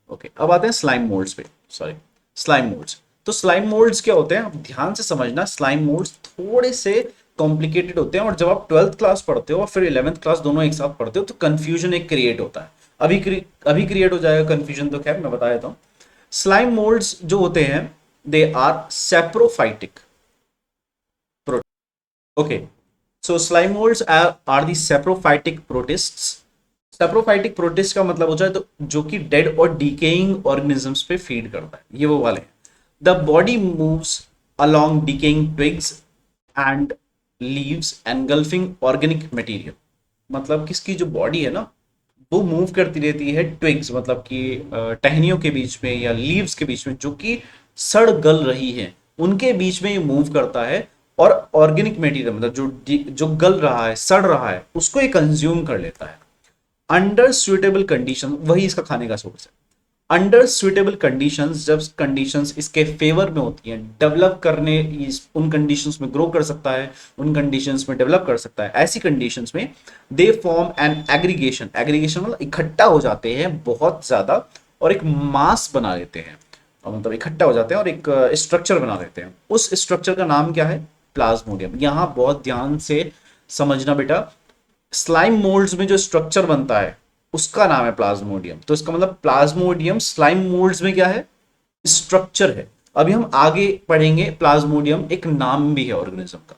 ओके, अब आते हैं स्लाइम मोल्ड्स पे, सॉरी, स्लाइम मोल्ड्स। तो स्लाइम मोल्ड्स क्या होते हैं, आप ध्यान से समझना, स्लाइम मोल्ड्स थोड़े से कॉम्प्लिकेटेड होते हैं, और जब आप 12th क्लास पढ़ते हो और फिर 11th क्लास दोनों एक साथ पढ़ते हो तो कंफ्यूजन एक क्रिएट होता है। अभी क्रिएट हो जाएगा कंफ्यूजन, तो खैर मैं बता देता हूँ। स्लाइम मोल्ड्स जो होते हैं they are saprophytic. Okay, so slime moulds are the saprophytic protists. Saprophytic protist का मतलब होता है तो जो कि डेड और डिकेइंग ऑर्गेनिजम्स पे फीड करता है, ये वो वाले हैं। The body moves along decaying twigs and leaves engulfing organic material. मतलब किसकी जो बॉडी है ना, वो मूव करती रहती है ट्विग्स, मतलब कि टहनियों के बीच में या लीव्स के बीच में, जो कि सड़ गल रही है उनके बीच में ये मूव करता है, और ऑर्गेनिक मटेरियल मतलब जो गल रहा है, सड़ रहा है, उसको ये कंज्यूम कर लेता है अंडर सुइटेबल कंडीशन। वही इसका खाने का सोर्स है। अंडर सुइटेबल कंडीशंस, जब कंडीशंस इसके फेवर में होती हैं, डेवलप करने, उन कंडीशंस में ग्रो कर सकता है, उन कंडीशंस में डेवलप कर सकता है, ऐसी कंडीशंस में they form an aggregation. Aggregation मतलब इकट्ठा हो जाते हैं बहुत ज्यादा और एक मास बना लेते हैं, और मतलब इकट्ठा हो जाते हैं और एक स्ट्रक्चर बना लेते हैं। उस स्ट्रक्चर का नाम क्या है, प्लाज्मोडियम। यहां बहुत ध्यान से समझना बेटा, स्लाइम मोल्ड्स में जो स्ट्रक्चर बनता है उसका नाम है प्लाज्मोडियम। तो इसका मतलब प्लाज्मोडियम स्लाइम मोल्ड्स में क्या है, स्ट्रक्चर है। अभी हम आगे पढ़ेंगे, प्लाज्मोडियम एक नाम भी है ऑर्गेनिज्म का।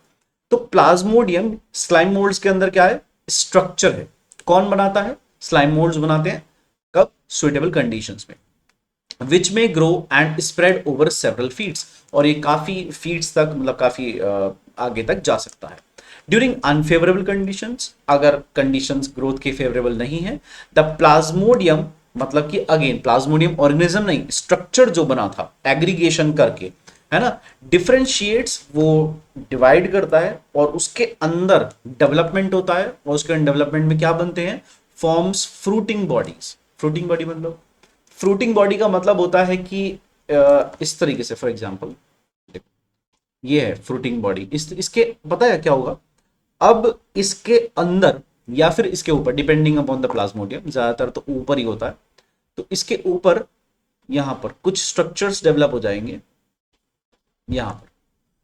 तो प्लाज्मोडियम स्लाइम मोल्ड्स के अंदर क्या है, स्ट्रक्चर है। कौन बनाता है, स्लाइम मोल्ड्स बनाते हैं, कब, सुइटेबल कंडीशंस में, विच में grow and spread over several feets. और ये काफी फीट्स तक, मतलब काफी आगे तक जा सकता है। ड्यूरिंग अनफेवरेबल कंडीशंस, अगर कंडीशंस ग्रोथ के फेवरेबल नहीं है, द प्लाज्मोडियम, मतलब कि अगेन प्लाज्मोडियम ऑर्गेनिज्म नहीं, स्ट्रक्चर जो बना था एग्रीगेशन करके, है ना। डिफरेंशिएट्स वो डिवाइड करता है और उसके अंदर डेवलपमेंट होता है और उसके डेवलपमेंट में क्या बनते हैं, forms fruiting bodies. Fruiting body मतलब, फ्रूटिंग बॉडी का मतलब होता है कि इस तरीके से, फॉर एग्जांपल ये है फ्रूटिंग बॉडी, इसके पता है क्या होगा, अब इसके अंदर या फिर इसके ऊपर डिपेंडिंग अपॉन द प्लाज्मोडियम, ज्यादातर तो ऊपर ही होता है, तो इसके ऊपर यहां पर कुछ स्ट्रक्चर्स डेवलप हो जाएंगे यहां पर,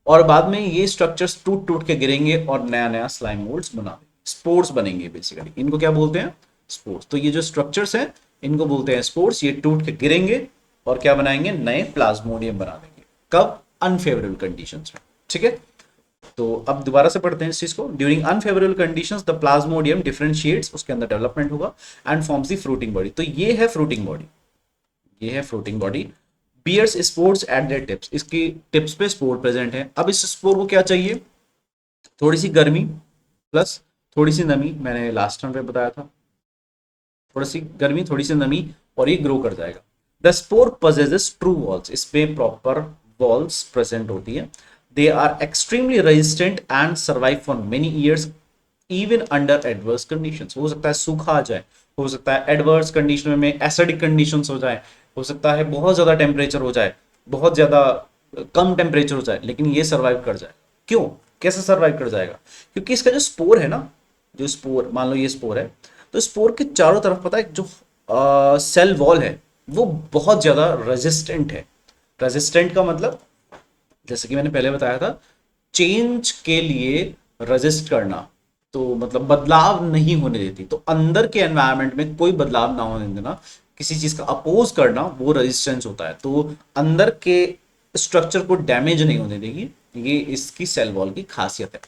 और बाद में ये स्ट्रक्चर्स टूट टूट के गिरेंगे और नया नया स्लाइम मोल्ड्स बना देंगे, स्पोर्स बनेंगे बेसिकली। इनको क्या बोलते हैं, स्पोर्स। तो ये जो स्ट्रक्चर्स हैं इनको बोलते हैं स्पोर्स। ये टूट के गिरेंगे और क्या बनाएंगे, नए प्लाज्मोडियम बना देंगे। कब, अनफेवरेबल कंडीशंस में। ठीक है, तो अब दोबारा से पढ़ते हैं इस चीज को। During unfavourable conditions the plasmodium differentiates, उसके अंदर डेवलपमेंट होगा, and forms the fruiting body. तो ये है फ्रूटिंग बॉडी, ये है fruiting body. Bears spores at their tips, इसकी टिप्स पे स्पोर प्रेजेंट है। अब इस स्पोर को क्या चाहिए, थोड़ी सी गर्मी प्लस थोड़ी सी नमी, मैंने लास्ट टाइम पे बताया था, थोड़ी सी गर्मी थोड़ी सी नमी और ये ग्रो कर जाएगा। The spore possesses true walls, इसमें प्रॉपर वॉल्स प्रेजेंट होती है। They are extremely resistant and survive for many years even under adverse conditions. हो सकता है सूखा आ जाए, हो सकता है एडवर्स कंडीशन में एसिडिक कंडीशंस हो जाए, हो सकता है बहुत ज्यादा टेम्परेचर हो जाए, बहुत ज्यादा कम टेम्परेचर हो जाए, लेकिन ये सर्वाइव कर जाए। क्यों, कैसे सर्वाइव कर जाएगा, क्योंकि इसका जो स्पोर है ना, जो स्पोर, मान लो ये स्पोर है, तो स्पोर के चारों तरफ पता है जो सेल वॉल है वो बहुत ज्यादा रेजिस्टेंट है। रेजिस्टेंट का मतलब, जैसे कि मैंने पहले बताया था, चेंज के लिए रेजिस्ट करना, तो मतलब बदलाव नहीं होने देती। तो अंदर के एनवायरनमेंट में कोई बदलाव ना होने देना, किसी चीज का अपोज करना, वो रेजिस्टेंस होता है। तो अंदर के स्ट्रक्चर को डैमेज नहीं होने देगी, ये इसकी सेल वॉल की खासियत है।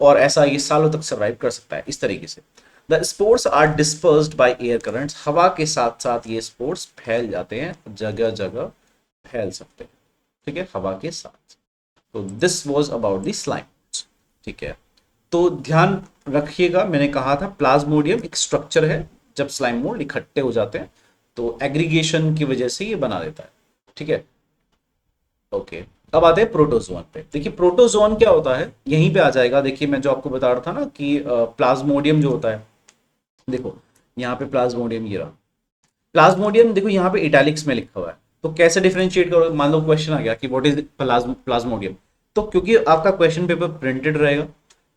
और ऐसा ये सालों तक सर्वाइव कर सकता है इस तरीके से। The spores are dispersed by air currents, हवा के साथ साथ ये स्पोर्स फैल जाते हैं, जगह जगह फैल सकते हैं। ठीक है, हवा के साथ। तो this was about the slime. ठीक है, तो ध्यान रखिएगा, मैंने कहा था प्लाज्मोडियम एक स्ट्रक्चर है, जब स्लाइम मोल्ड इकट्ठे हो जाते हैं तो एग्रीगेशन की वजह से ये बना देता है। ठीक है, ओके। अब आते हैं प्रोटोजोन पे। देखिए प्रोटोजोन क्या होता है, यहीं पे आ जाएगा। देखिए मैं जो आपको बता रहा था ना कि प्लाज्मोडियम जो होता है, देखो यहाँ पे प्लाज्मोडियम ये रहा, प्लाज्मोडियम देखो यहाँ पे इटैलिक्स में लिखा हुआ है। तो कैसे डिफरेंशिएट करो, मान लो क्वेश्चन आ गया कि व्हाट इज प्लाज्मोडियम, तो क्योंकि आपका क्वेश्चन पेपर प्रिंटेड रहेगा,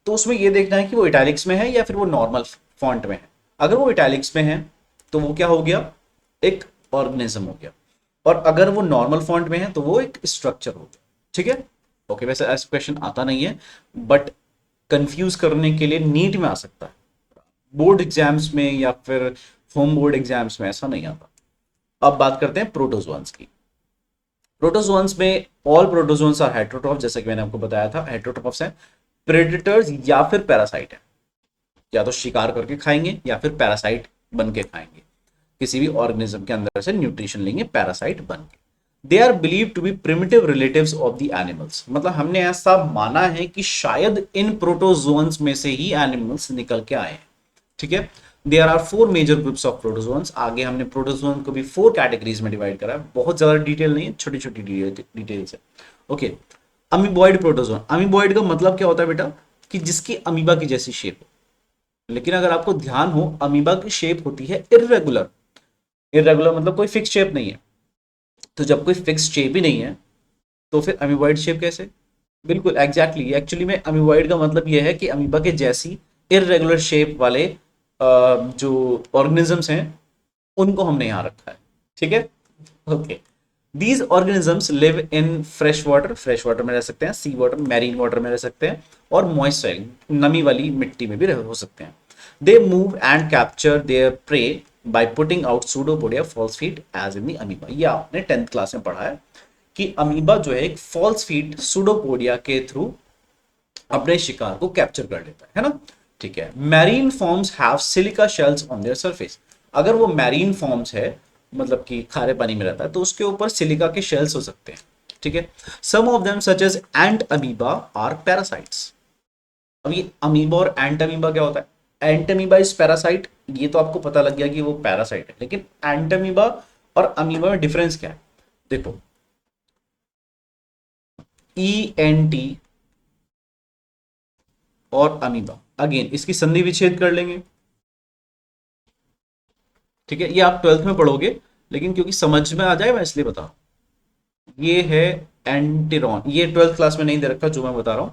तो उसमें ये देखना है कि वो इटैलिक्स में है या फिर वो नॉर्मल फॉन्ट में है। अगर वो इटैलिक्स में है तो वो क्या हो गया, एक ऑर्गेनिज्म हो गया, और अगर वो नॉर्मल फॉन्ट में है तो वो एक स्ट्रक्चर हो गया। ठीक है, ओके। वैसे ऐसा क्वेश्चन आता नहीं है, बट कंफ्यूज करने के लिए नीट में आ सकता है, बोर्ड एग्जाम्स में या फिर होम बोर्ड एग्जाम्स में ऐसा नहीं आता। अब बात करते हैं प्रोटोजोन्स की। प्रोटोजोन्स में ऑल प्रोटोजोन्स आर हेटेरोट्रॉफ, जैसा कि मैंने आपको बताया था हेटेरोट्रॉफ्स हैं। प्रेडेटर्स या फिर पैरासाइट है, या तो शिकार करके खाएंगे या फिर पैरासाइट बन के खाएंगे, किसी भी ऑर्गेनिज्म के अंदर से न्यूट्रिशन लेंगे पैरासाइट बन के। They are believe to be primitive relatives of the animals, मतलब हमने ऐसा माना है कि शायद इन प्रोटोजोन्स में से ही एनिमल्स निकल के आए हैं। ठीक है, there are 4 major groups of protozoans. आगे हमने प्रोटोजोन को भी 4 कैटेगरीज में डिवाइड करा है, बहुत ज्यादा डिटेल नहीं है, छोटी छोटी डिटेल्स है। Okay, amoeboid protozoan. अमीबॉइड का मतलब क्या होता है बेटा, कि जिसकी अमीबा की जैसी शेप हो। लेकिन अगर आपको ध्यान हो, अमीबा की शेप होती है इर्रेगुलर। इर्रेगुलर मतलब कोई फिक्स शेप नहीं है। तो जब कोई फिक्स शेप ही नहीं है तो फिर अमीबॉइड शेप कैसे, बिल्कुल एग्जैक्टली। एक्चुअली में अमीबॉइड का मतलब यह है कि अमीबा के जैसी इरेगुलर शेप वाले जो ऑर्गेनिजम्स हैं उनको हमने यहां रखा है। ठीक है, okay. These organisms live in fresh water में रह सकते हैं, सी वाटर मैरीन वाटर में रह सकते हैं, और मॉइस्ट सॉइल नमी वाली मिट्टी में भी हो सकते हैं। They move and capture their prey by putting out pseudopodia false feet as in the amoeba. ये आपने 10th क्लास में पढ़ा है कि अमीबा जो है एक फॉल्स फीट सूडोपोडिया के थ्रू अपने शिकार को कैप्चर कर लेता है ना। ठीक है, marine forms have silica shells on their surface. अगर वो मैरीन फॉर्म्स है, मतलब कि खारे पानी में रहता है, तो उसके ऊपर सिलिका के शेल्स हो सकते हैं। ठीक है, some of them such as entamoeba are parasites. अब ये अमीबा और एंट अमीबा क्या होता है, एंट अमीबा इज पैरासाइट, ये तो आपको पता लग गया कि वो पैरासाइट है। लेकिन एंट अमीबा और अमीबा में डिफरेंस क्या है, देखो ENT और अमीबा। अगेन इसकी संधि विच्छेद कर लेंगे, ठीक है, ये आप ट्वेल्थ में पढ़ोगे, लेकिन क्योंकि समझ में आ जाए मैं इसलिए बता रहा हूं। ये है एंटेरॉन, ये ट्वेल्थ क्लास में नहीं दे रखा जो मैं बता रहा हूं,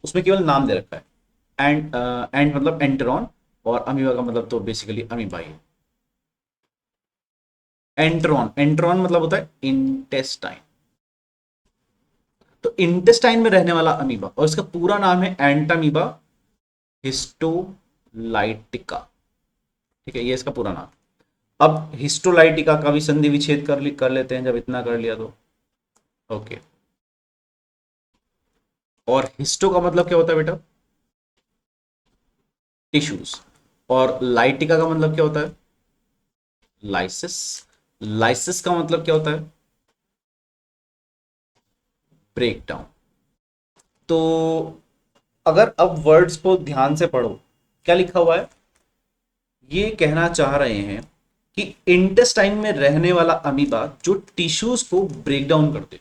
उसमें केवल नाम दे रखा है। एंड मतलब एंटेरॉन, और अमीबा का मतलब तो बेसिकली अमीबा ही है। एंट्रॉन, एंट्रॉन मतलब होता है इंटेस्टाइन, तो इंटेस्टाइन में रहने वाला अमीबा, और इसका पूरा नाम है एंटामीबा हिस्टोलाइटिका, ठीक है, ये इसका पूरा नाम। अब हिस्टोलाइटिका का भी संधि विच्छेद कर लेते हैं, जब इतना कर लिया तो ओके। और हिस्टो का मतलब क्या होता है बेटा? टिश्यूज। और लाइटिका का मतलब क्या होता है? लाइसिस। लाइसिस का मतलब क्या होता है? Break down. तो अगर अब वर्ड्स को ध्यान से पढ़ो, क्या लिखा हुआ है? ये कहना चाह रहे हैं कि इंटेस्टाइन में रहने वाला अमीबा जो टिश्यूज को ब्रेक डाउन करते,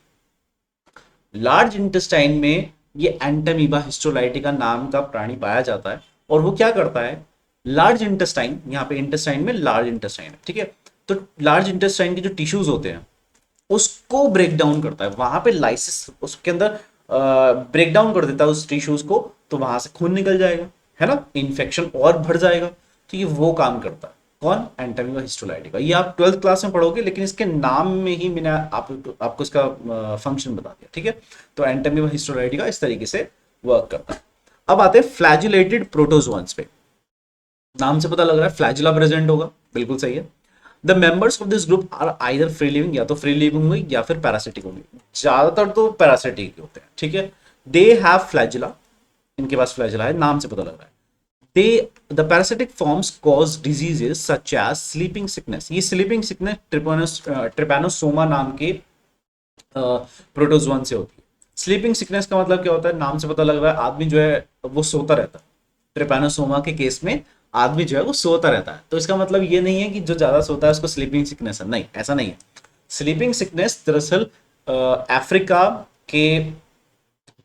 लार्ज इंटेस्टाइन में ये एंटामीबा हिस्टोलाइटिका नाम का प्राणी पाया जाता है। और वो क्या करता है? लार्ज इंटेस्टाइन, यहाँ पे इंटेस्टाइन में लार्ज इंटेस्टाइन है, ठीक है, तो लार्ज इंटेस्टाइन के जो टिश्यूज होते हैं उसको ब्रेक डाउन करता है, वहां पे लाइसिस उसके अंदर ब्रेक डाउन कर देता है उस टिश्यूज को, तो वहां से खून निकल जाएगा, है ना, इन्फेक्शन और बढ़ जाएगा। तो ये वो काम करता है, कौन? Entamoeba histolytica. ये आप ट्वेल्थ क्लास में पढ़ोगे, लेकिन इसके नाम में ही मैंने आपको इसका फंक्शन बता दिया, ठीक है। तो एंटामीबा हिस्टोलाइटिका इस तरीके से वर्क करता है। अब आते हैं फ्लैजिलेटेड प्रोटोजोअन्स पे। नाम से पता लग रहा है फ्लैजिला प्रेजेंट होगा, बिल्कुल सही है। The members of this group are either free living, या तो फ्री लिविंग होंगे या फिर पैरासिटिक होंगे, ज्यादातर तो पैरासिटिक होते हैं, ठीक है। दे हैव फ्लैजिला, इनके पास फ्लैजिला है, नाम से पता लग रहा है। They the parasitic forms cause diseases such as sleeping sickness, ये स्लीपिंग सिकनेस ट्रिपैनोसोमा नाम के प्रोटोजोन से होती है। स्लीपिंग सिकनेस का मतलब क्या होता है? नाम से पता लग रहा है, आदमी जो है वो सोता रहता है। ट्रिपैनोसोमा के केस में आदमी जो है वो सोता रहता है, तो इसका मतलब ये नहीं है कि जो ज्यादा सोता है उसको स्लीपिंग सिकनेस है, नहीं, ऐसा नहीं है। स्लीपिंग सिकनेस दरअसल अफ्रीका के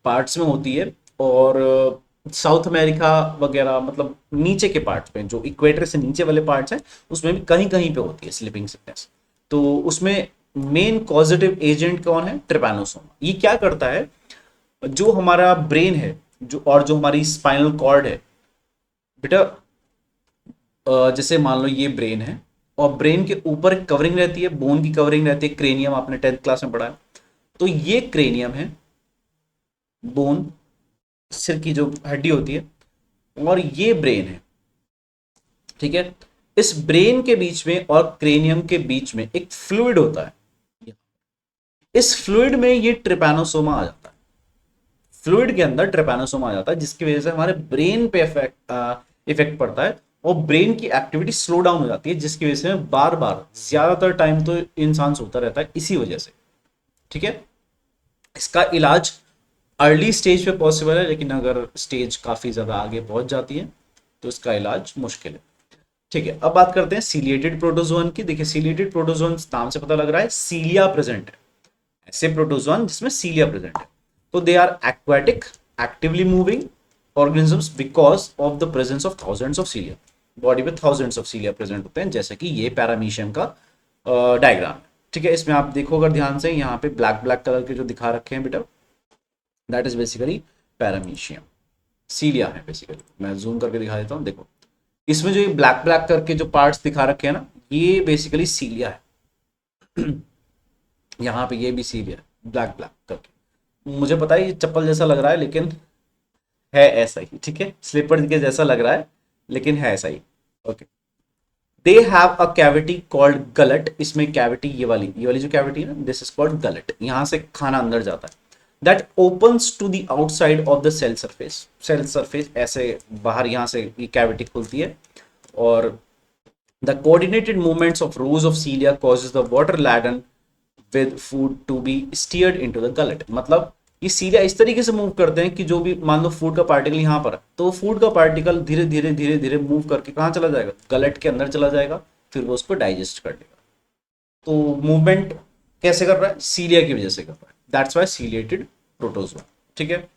पार्ट्स में होती है, और साउथ अमेरिका वगैरह, मतलब नीचे के पार्ट्स में, जो इक्वेटर से नीचे वाले पार्ट्स हैं उसमें भी कहीं कहीं पे होती है स्लीपिंग सिकनेस। तो उसमें मेन कॉजेटिव एजेंट कौन है? ट्रिपैनोसोमा। ये क्या करता है? जो हमारा ब्रेन है, जो और जो हमारी स्पाइनल कॉर्ड है बेटा, जैसे मान लो ये ब्रेन है, और ब्रेन के ऊपर एक कवरिंग रहती है, बोन की कवरिंग रहती है, क्रेनियम, आपने 10th क्लास में पढ़ा है। तो ये क्रेनियम है, बोन, सिर की जो हड्डी होती है, और ये ब्रेन है, ठीक है। इस ब्रेन के बीच में और क्रेनियम के बीच में एक फ्लूइड होता है, इस फ्लूइड में ये ट्रिपैनोसोमा आ जाता है, फ्लूइड के अंदर ट्रिपैनोसोमा आ जाता है, जिसकी वजह से हमारे ब्रेन पे इफेक्ट पड़ता है, और ब्रेन की एक्टिविटी स्लो डाउन हो जाती है, जिसकी वजह से बार बार ज्यादातर टाइम तो इंसान सोता रहता है इसी वजह से, ठीक है। इसका इलाज अर्ली स्टेज पे पॉसिबल है, लेकिन अगर स्टेज काफी ज्यादा आगे पहुंच जाती है तो इसका इलाज मुश्किल है, ठीक है। अब बात करते हैं सीलिएटेड प्रोटोजोन की। देखिए सीलिएटेड प्रोटोजोन नाम से पता लग रहा है सीलिया प्रेजेंट है, ऐसे प्रोटोजोन जिसमें सीलिया प्रेजेंट है। तो they are aquatic, actively moving organisms because of the presence of thousands of cilia, body में थाउजेंड्स ऑफ सीलिया प्रेजेंट होते हैं, जैसे कि ये पैरामीशियम का डायग्राम है, ठीक है। इसमें आप देखो अगर ध्यान से, यहाँ पे ब्लैक ब्लैक कलर के जो दिखा रखे हैं बेटा, दैट इज बेसिकली पैरामीशियम, सीलिया है बेसिकली। मैं जूम करके दिखा देता हूँ, देखो इसमें जो ये ब्लैक ब्लैक करके जो पार्ट्स दिखा रखे हैं ना, ये बेसिकली सीलिया है। यहाँ पे ये भी सीलिया है, ब्लैक ब्लैक करके। मुझे पता है ये चप्पल जैसा लग रहा है, लेकिन है ऐसा ही, ठीक है, स्लीपर के जैसा लग रहा है, लेकिन है ऐसा ही, okay. They have a cavity called gullet, इसमें कैविटी, ये वाली जो कैविटी है ना, दिस इज कॉल्ड गलट, यहां से खाना अंदर जाता है। That opens to the outside of the cell surface, cell surface ऐसे बाहर यहाँ से ये कैविटी खुलती है, और the coordinated movements of rows of cilia causes the water laden with food to be steered into the gullet. मतलब ये सीलिया इस तरीके से मूव करते हैं कि जो भी मान लो फूड का पार्टिकल यहाँ पर है, तो फूड का पार्टिकल धीरे धीरे धीरे धीरे मूव करके कहाँ चला जाएगा? गलट के अंदर चला जाएगा, फिर वो उसको डाइजेस्ट कर लेगा। तो मूवमेंट कैसे कर रहा है? सीलिया की वजह से कर रहा है, दैट्स वाई सीलिएटेड प्रोटोजोआ, ठीक है।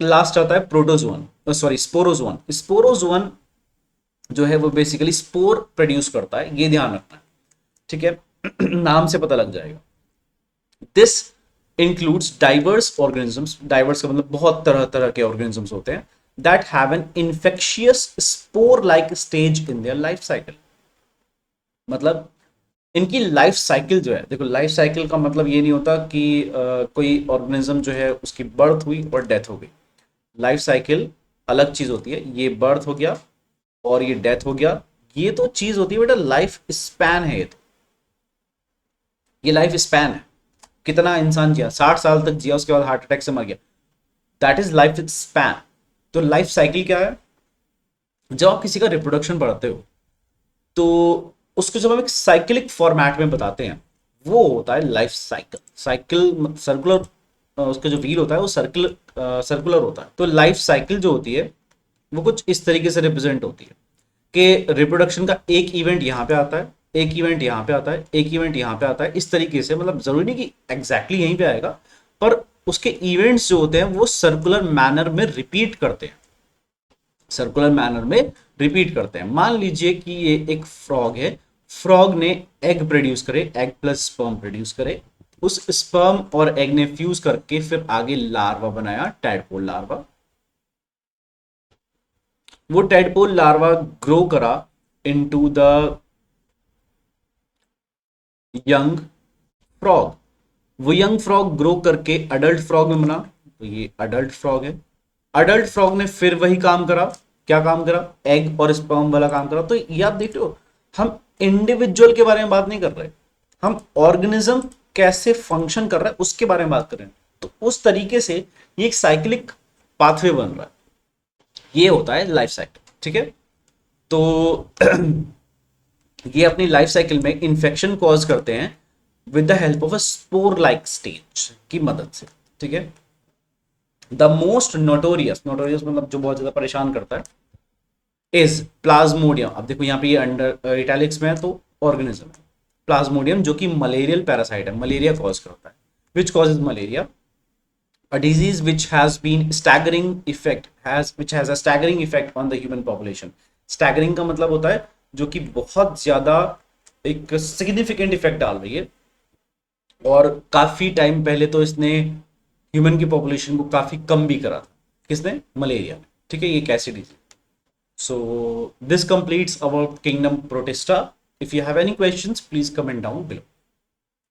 लास्ट आता है प्रोटोजोअन, सॉरी स्पोरोजोअन। स्पोरोजोअन जो है वो बेसिकली स्पोर प्रोड्यूस करता है, ये ध्यान रखना है, ठीक है। नाम से पता लग जाएगा। This includes diverse organisms, diverse का मतलब बहुत तरह तरह के ऑर्गेनिजम्स होते हैं, that have an infectious spore like stage in their life cycle. मतलब इनकी लाइफ साइकिल जो है, देखो लाइफ साइकिल का मतलब ये नहीं होता कि कोई ऑर्गेनिज्म जो है उसकी बर्थ हुई और डेथ हो गई। लाइफ साइकिल अलग चीज होती है, ये बर्थ हो गया और ये डेथ हो गया, ये तो चीज होती है बेटा, लाइफ स्पैन है ये तो, ये लाइफ स्पैन है। कितना इंसान जिया, 60 साल तक जिया, उसके बाद हार्ट अटैक से मर गया, दैट इज लाइफ स्पैन। तो लाइफ साइकिल क्या है, जब आप किसी का रिप्रोडक्शन पढ़ते हो तो उसको जब हम एक साइकिलिक फॉर्मेट में बताते हैं, वो होता है लाइफ साइकिल। साइकिल सर्कुलर, उसका जो व्हील होता है वो सर्कुलर होता है। तो लाइफ साइकिल जो होती है वो कुछ इस तरीके से रिप्रेजेंट होती है कि रिप्रोडक्शन का एक इवेंट यहाँ पे आता है, एक इवेंट यहाँ पे आता है, एक इवेंट यहाँ पे आता है, इस तरीके से। मतलब जरूरी नहीं कि एग्जैक्टली यहीं पे आएगा, पर उसके इवेंट्स जो होते हैं वो सर्कुलर मैनर में रिपीट करते हैं, सर्कुलर मैनर में रिपीट करते हैं। मान लीजिए कि ये एक फ्रॉग है, फ्रॉग ने एग प्रोड्यूस करे, एग प्लस स्पर्म प्रोड्यूस करे, उस स्पर्म और एग ने फ्यूज करके फिर आगे लार्वा बनाया, टैडपोल लार्वा। वो टैडपोल लार्वा ग्रो करा इनटू द यंग फ्रॉग। वो यंग फ्रॉग ग्रो करके अडल्ट फ्रॉग में बना, तो ये अडल्ट फ्रॉग है। अडल्ट फ्रॉग ने फिर वही काम करा, क्या काम करा, एग और स्पर्म वाला काम करा। तो ये आप देख रहे हो, हम इंडिविजुअल के बारे में बात नहीं कर रहे, हम ऑर्गेनिज्म कैसे फंक्शन कर रहा है उसके बारे में बात कर रहे हैं। तो उस तरीके से ये एक साइक्लिक पाथवे बन रहा है, ये होता है लाइफ साइकिल, ठीक है। तो ये अपनी लाइफ साइकिल में इंफेक्शन कॉज करते हैं with the help of a spore like stage की मदद से, ठीक है। द मोस्ट नोटोरियस, नोटोरियस मतलब जो बहुत ज्यादा परेशान करता है, इज प्लाज्मोडियम। अब देखो यहाँ पे ये अंडर इटैलिक्स में है तो ऑर्गेनिज्म है, प्लाज्मोडियम जो कि मलेरियल पैरासाइट है, मलेरिया कॉज करता है। Which causes malaria, a disease which has been staggering effect has which has a staggering effect on the human population। staggering का मतलब होता है जो कि बहुत ज्यादा एक सिग्निफिकेंट इफेक्ट डाल रही है, और काफी टाइम पहले तो इसने ह्यूमन की पॉपुलेशन को काफी कम भी करा था। किसने, मलेरिया ने, ठीक है। ये कैसी disease. So this completes our kingdom protista. If you have any questions please comment down below.